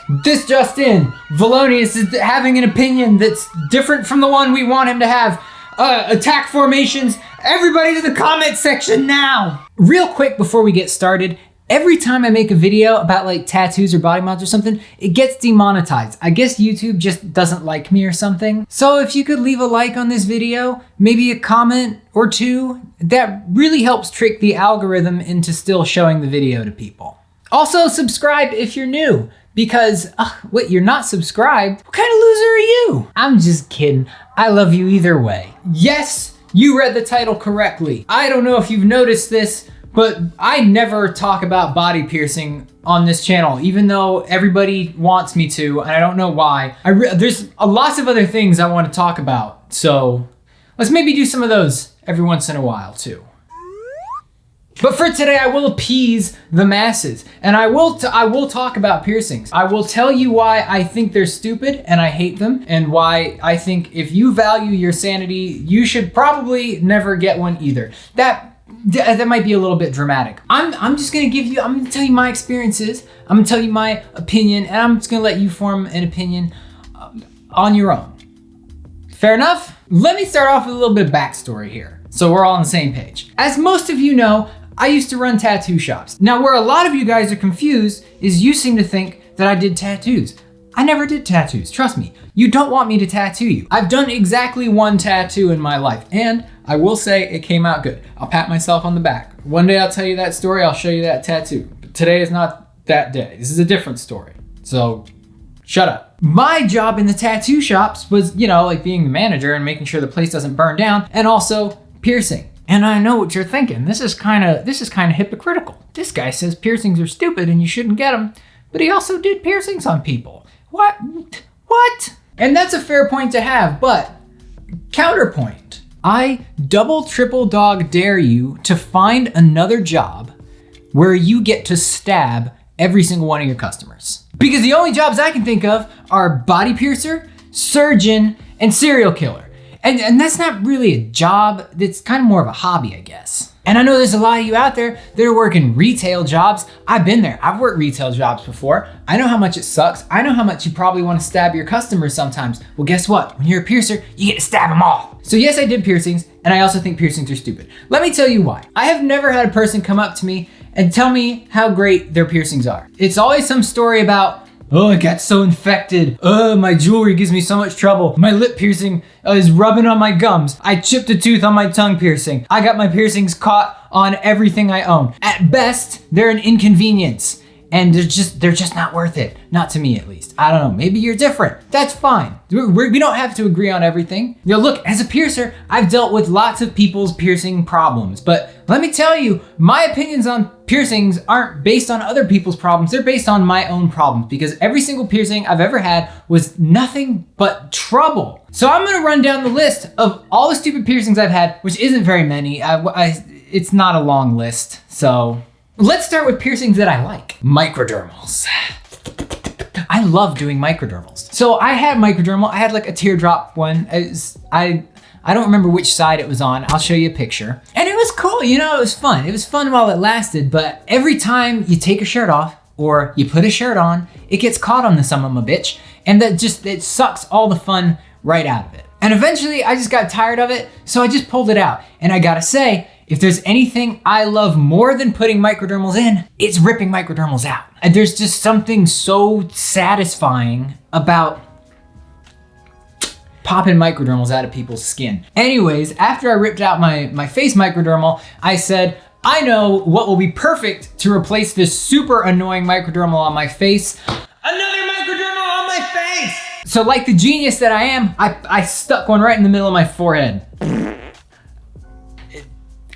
This just in, Vilonious is having an opinion that's different from the one we want him to have. Attack formations, everybody to the comment section now! Real quick before we get started, every time I make a video about like tattoos or body mods or something, it gets demonetized. I guess YouTube just doesn't like me or something. So if you could leave a like on this video, maybe a comment or two, that really helps trick the algorithm into still showing the video to people. Also subscribe if you're new. Because, what, you're not subscribed? What kind of loser are you? I'm just kidding. I love you either way. Yes, you read the title correctly. I don't know if you've noticed this, but I never talk about body piercing on this channel, even though everybody wants me to, and I don't know why. There's lots of other things I want to talk about, so let's maybe do some of those every once in a while too. But for today, I will appease the masses, and I will talk about piercings. I will tell you why I think they're stupid and I hate them, and why I think if you value your sanity, you should probably never get one either. That might be a little bit dramatic. I'm just gonna I'm gonna tell you my experiences, I'm gonna tell you my opinion, and I'm just gonna let you form an opinion on your own. Fair enough? Let me start off with a little bit of backstory here, so we're all on the same page. As most of you know, I used to run tattoo shops. Now, where a lot of you guys are confused is you seem to think that I did tattoos. I never did tattoos, trust me. You don't want me to tattoo you. I've done exactly one tattoo in my life, and I will say it came out good. I'll pat myself on the back. One day I'll tell you that story, I'll show you that tattoo. But today is not that day. This is a different story. So, shut up. My job in the tattoo shops was, like being the manager and making sure the place doesn't burn down, and also piercing. And I know what you're thinking. This is kind of hypocritical. This guy says piercings are stupid and you shouldn't get them, but he also did piercings on people. What? And that's a fair point to have, but counterpoint. I double, triple dog dare you to find another job where you get to stab every single one of your customers. Because the only jobs I can think of are body piercer, surgeon, and serial killer. And that's not really a job, it's kind of more of a hobby, I guess. And I know there's a lot of you out there that are working retail jobs. I've been there, I've worked retail jobs before. I know how much it sucks. I know how much you probably want to stab your customers sometimes. Well, guess what? When you're a piercer, you get to stab them all. So yes, I did piercings, and I also think piercings are stupid. Let me tell you why. I have never had a person come up to me and tell me how great their piercings are. It's always some story about, oh, I got so infected. My jewelry gives me so much trouble. My lip piercing is rubbing on my gums. I chipped a tooth on my tongue piercing. I got my piercings caught on everything I own. At best, they're an inconvenience. And they're just not worth it. Not to me, at least. I don't know, maybe you're different. That's fine. We don't have to agree on everything. Look, as a piercer, I've dealt with lots of people's piercing problems, but let me tell you, my opinions on piercings aren't based on other people's problems. They're based on my own problems, because every single piercing I've ever had was nothing but trouble. So I'm gonna run down the list of all the stupid piercings I've had, which isn't very many. It's not a long list, so let's start with piercings that I like. Microdermals. I love doing microdermals. So I had microdermal, I had like a teardrop one. I don't remember which side it was on. I'll show you a picture. And it was cool, it was fun. It was fun while it lasted, but every time you take a shirt off or you put a shirt on, it gets caught on the son of a bitch, and it sucks all the fun right out of it. And eventually I just got tired of it, so I just pulled it out. And I gotta say, if there's anything I love more than putting microdermals in, it's ripping microdermals out. And there's just something so satisfying about popping microdermals out of people's skin. Anyways, after I ripped out my face microdermal, I said, I know what will be perfect to replace this super annoying microdermal on my face. Another microdermal on my face! So like the genius that I am, I stuck one right in the middle of my forehead.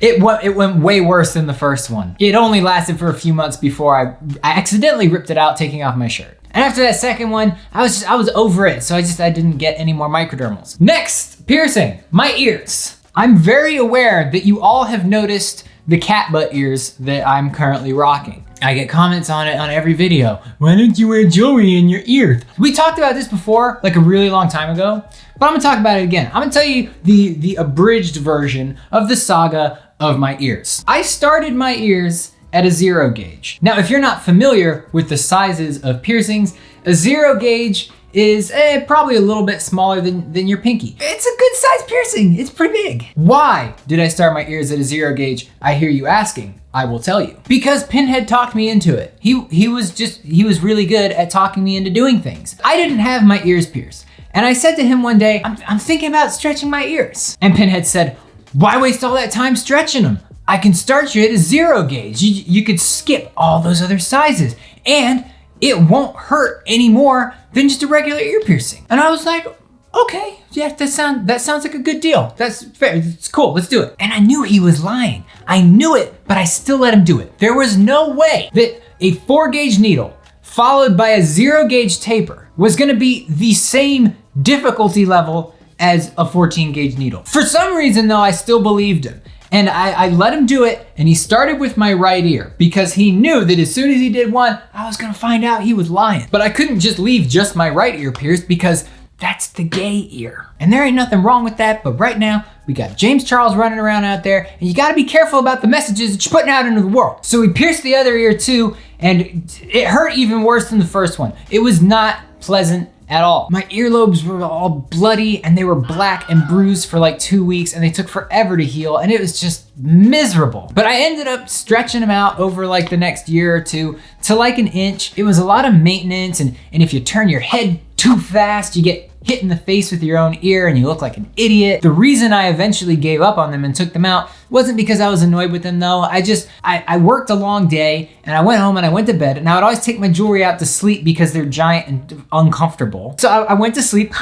It went way worse than the first one. It only lasted for a few months before I accidentally ripped it out taking off my shirt. And after that second one, I was over it, so I didn't get any more microdermals. Next, piercing, my ears. I'm very aware that you all have noticed the cat butt ears that I'm currently rocking. I get comments on it on every video. Why don't you wear jewelry in your ears? We talked about this before, like a really long time ago, but I'm gonna talk about it again. I'm gonna tell you the abridged version of the saga of my ears. I started my ears at a 0 gauge. Now, if you're not familiar with the sizes of piercings, A 0 gauge is probably a little bit smaller than your pinky. It's a good size piercing. It's pretty big. Why did I start my ears at a 0 gauge? I hear you asking. I will tell you. Because Pinhead talked me into it. He was really good at talking me into doing things. I didn't have my ears pierced. And I said to him one day, I'm thinking about stretching my ears. And Pinhead said, why waste all that time stretching them? I can start you at a 0 gauge. You could skip all those other sizes. And it won't hurt any more than just a regular ear piercing. And I was like, okay, yeah, that sounds like a good deal. That's fair, it's cool, let's do it. And I knew he was lying. I knew it, but I still let him do it. There was no way that a 4 gauge needle followed by a 0 gauge taper was gonna be the same difficulty level as a 14 gauge needle. For some reason though, I still believed him. And I let him do it, and he started with my right ear because he knew that as soon as he did one, I was gonna find out he was lying. But I couldn't just leave just my right ear pierced because that's the gay ear. And there ain't nothing wrong with that, but right now, we got James Charles running around out there, and you gotta be careful about the messages that you're putting out into the world. So we pierced the other ear too, and it hurt even worse than the first one. It was not pleasant at all. My earlobes were all bloody and they were black and bruised for like 2 weeks, and they took forever to heal, and it was just miserable. But I ended up stretching them out over like the next year or two to like an inch. It was a lot of maintenance, and if you turn your head too fast, you get hit in the face with your own ear and you look like an idiot. The reason I eventually gave up on them and took them out wasn't because I was annoyed with them though. I worked a long day, and I went home and I went to bed, and I would always take my jewelry out to sleep because they're giant and uncomfortable. So I went to sleep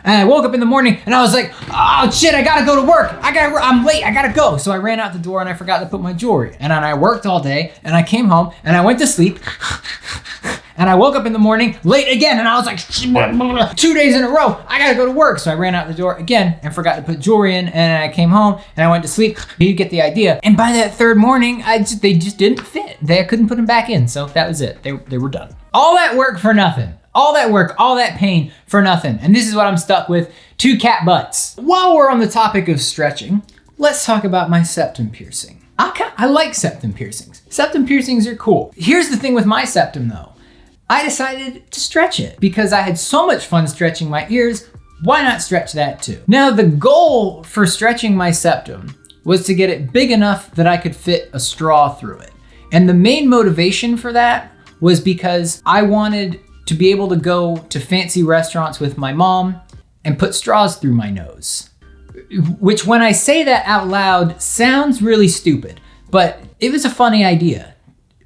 and I woke up in the morning and I was like, oh shit, I gotta go to work. I'm late, I gotta go. So I ran out the door and I forgot to put my jewelry. And then I worked all day and I came home and I went to sleep. And I woke up in the morning late again, and I was like, 2 days in a row, I gotta go to work. So I ran out the door again and forgot to put jewelry in, and I came home and I went to sleep. You get the idea. And by that third morning, they just didn't fit. I couldn't put them back in, so that was it. They were done. All that work for nothing. All that work, all that pain for nothing. And this is what I'm stuck with, 2 cat butts. While we're on the topic of stretching, let's talk about my septum piercing. I like septum piercings. Septum piercings are cool. Here's the thing with my septum though. I decided to stretch it because I had so much fun stretching my ears. Why not stretch that too? Now, the goal for stretching my septum was to get it big enough that I could fit a straw through it. And the main motivation for that was because I wanted to be able to go to fancy restaurants with my mom and put straws through my nose. Which, when I say that out loud, sounds really stupid, but it was a funny idea.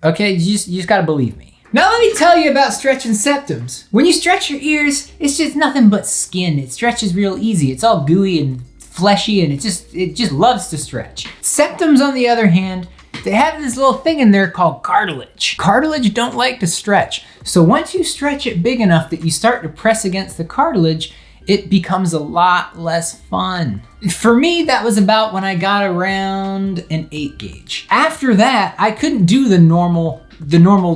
Okay, you just gotta believe me. Now let me tell you about stretching septums. When you stretch your ears, it's just nothing but skin. It stretches real easy. It's all gooey and fleshy, and it just loves to stretch. Septums, on the other hand, they have this little thing in there called cartilage. Cartilage don't like to stretch. So once you stretch it big enough that you start to press against the cartilage, it becomes a lot less fun. For me, that was about when I got around an 8 gauge. After that, I couldn't do the normal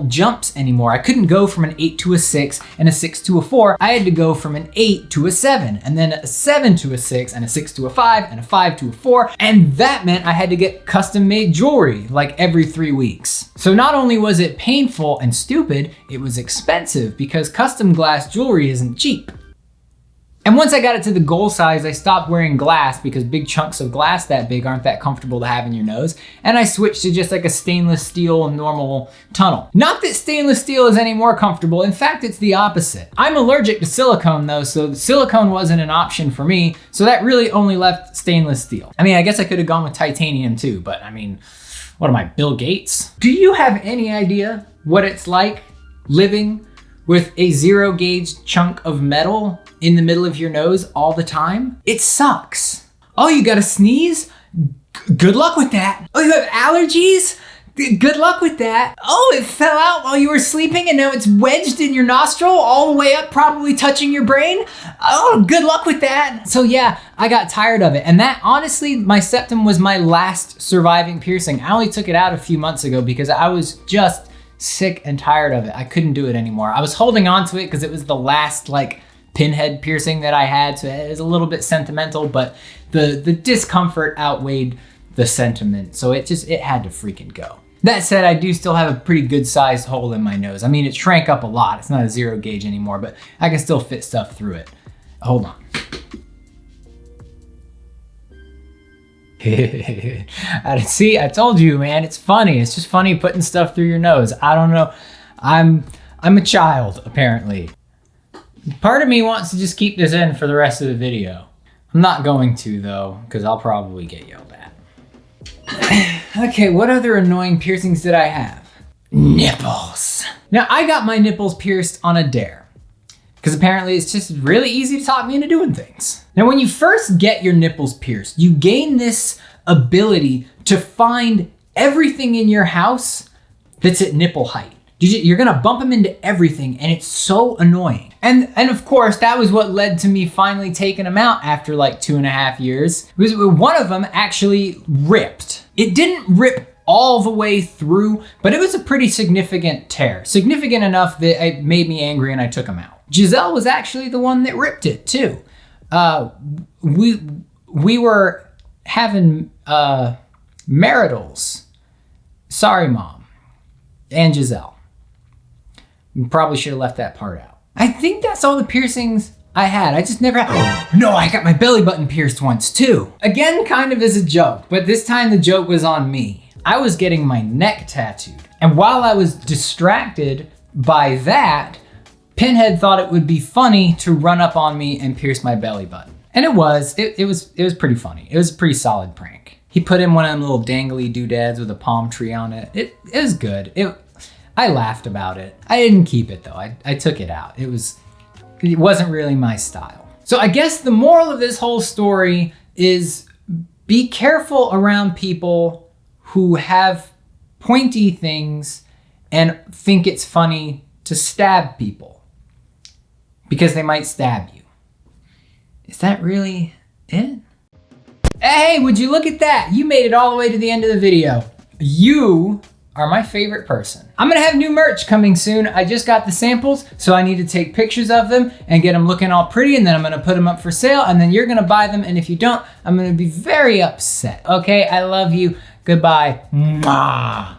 jumps anymore. I couldn't go from an 8 to a 6 and a 6 to a 4. I had to go from an 8 to a 7, and then a 7 to a 6, and a 6 to a 5, and a 5 to a 4. And that meant I had to get custom made jewelry like every 3 weeks. So not only was it painful and stupid, it was expensive because custom glass jewelry isn't cheap. And once I got it to the goal size, I stopped wearing glass because big chunks of glass that big aren't that comfortable to have in your nose. And I switched to just like a stainless steel normal tunnel. Not that stainless steel is any more comfortable. In fact, it's the opposite. I'm allergic to silicone though, so silicone wasn't an option for me. So that really only left stainless steel. I mean, I guess I could have gone with titanium too, but I mean, what am I, Bill Gates? Do you have any idea what it's like living with a 0 gauge chunk of metal in the middle of your nose all the time? It sucks. Oh, you gotta sneeze? Good luck with that. Oh, you have allergies? Good luck with that. Oh, it fell out while you were sleeping and now it's wedged in your nostril all the way up, probably touching your brain. Oh, good luck with that. So yeah, I got tired of it. And that, honestly, my septum was my last surviving piercing. I only took it out a few months ago because I was just sick and tired of it. I couldn't do it anymore. I was holding on to it because it was the last like pinhead piercing that I had, so it was a little bit sentimental, but the discomfort outweighed the sentiment, so it had to freaking go. That said, I do still have a pretty good sized hole in my nose. I mean, it shrank up a lot. It's not a 0 gauge anymore, but I can still fit stuff through it. Hold on. See, I told you, man, it's funny. It's just funny putting stuff through your nose. I don't know. I'm a child, apparently. Part of me wants to just keep this in for the rest of the video. I'm not going to, though, because I'll probably get yelled at. Okay, what other annoying piercings did I have? Nipples. Now, I got my nipples pierced on a dare, because apparently it's just really easy to talk me into doing things. Now, when you first get your nipples pierced, you gain this ability to find everything in your house that's at nipple height. You're gonna bump them into everything, and it's so annoying. And of course, that was what led to me finally taking them out after like 2.5 years. One of them actually ripped. It didn't rip all the way through, but it was a pretty significant tear. Significant enough that it made me angry and I took them out. Giselle was actually the one that ripped it too. We were having maritals. Sorry, Mom. And Giselle. Probably should have left that part out. I think that's all the piercings I had. I just never had, oh, no, I got my belly button pierced once too. Again, kind of as a joke, but this time the joke was on me. I was getting my neck tattooed. And while I was distracted by that, Pinhead thought it would be funny to run up on me and pierce my belly button. And it was pretty funny. It was a pretty solid prank. He put in one of them little dangly doodads with a palm tree on it. It was good. I laughed about it. I didn't keep it though. I took it out. It wasn't really my style. So I guess the moral of this whole story is be careful around people who have pointy things and think it's funny to stab people because they might stab you. Is that really it? Hey, would you look at that? You made it all the way to the end of the video. You are my favorite person. I'm gonna have new merch coming soon. I just got the samples, so I need to take pictures of them and get them looking all pretty, and then I'm gonna put them up for sale, and then you're gonna buy them, and if you don't, I'm gonna be very upset. Okay, I love you. Goodbye. Mwah.